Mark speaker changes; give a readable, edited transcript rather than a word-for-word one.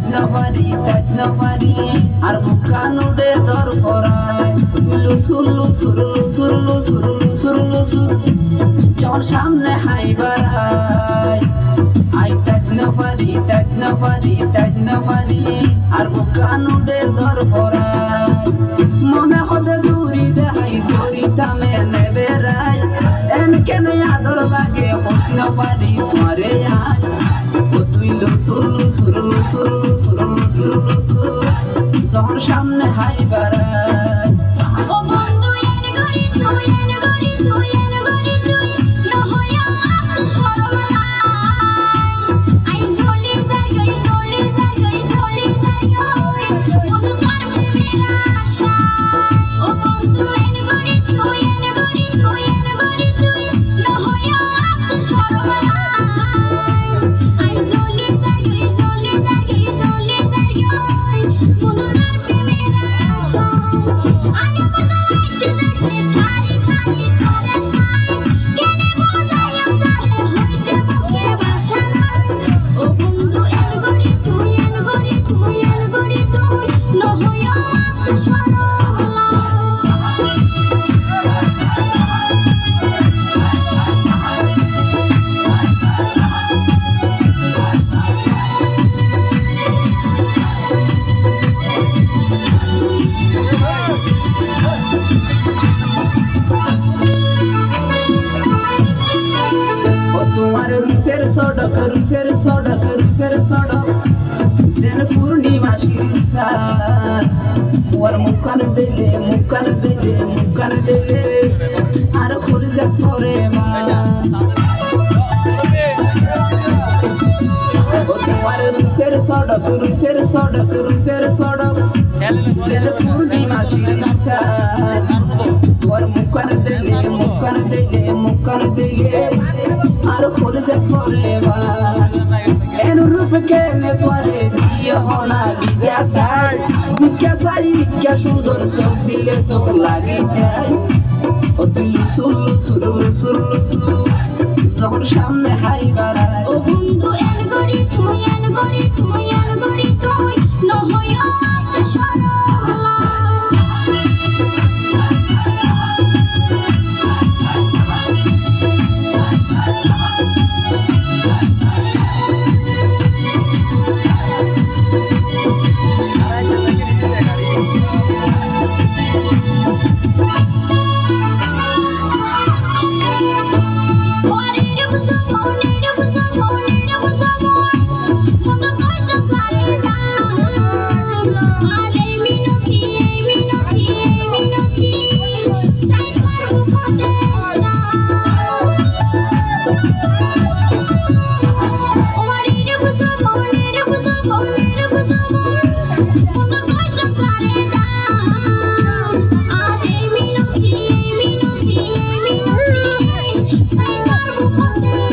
Speaker 1: তাজ নফারি আর বুকান উড়ে দর পরায় তুলু সুরলু সুরলু সুরলু সুরলু সুরলু সুর যখন সামনে হাইবার আই তাজ নফারি আর বুকান উড়ে দর পরায় মনে হতে দূরি যাই দূরি তামে নেবে রায় এন কেন আদর লাগে হত নফারি তোমারে আয় তুইলু সুরলু সুরলু সুরলু সুরলু সুরলু সুর যখন সামনে হাইবার
Speaker 2: ও বন্ধু এন গরি তুই না হইয়া তো সরলাই আই চলি যাই বন্ধু তার প্রেমের আশা ও বন্ধু এন গরি তুই না হইয়া তো সরলাই আই চলি যাই বন্ধু তার প্রেমের আশা আই
Speaker 1: তোমার রূপের সড়ক যেন পূর্ণিমাসির সার ওর মুখান দিলে আর খুলজাত পরে মা তোমার রূপের সড়ক যেন পূর্ণিমাসির সার ওর মুখান দিলে আর খুলজাত পরে মা এন রূপ কেনে করে দিয়ে হনা বিদ্যা তাই জিজ্ঞাসা সুন্দর চোখ দিলে চোখ লাগে যায় ও তুই সুরলু যখন সামনে হাই বাড়ায়
Speaker 2: ও বন্ধু এন গরি তুই না হইয়া তো সরলাই Say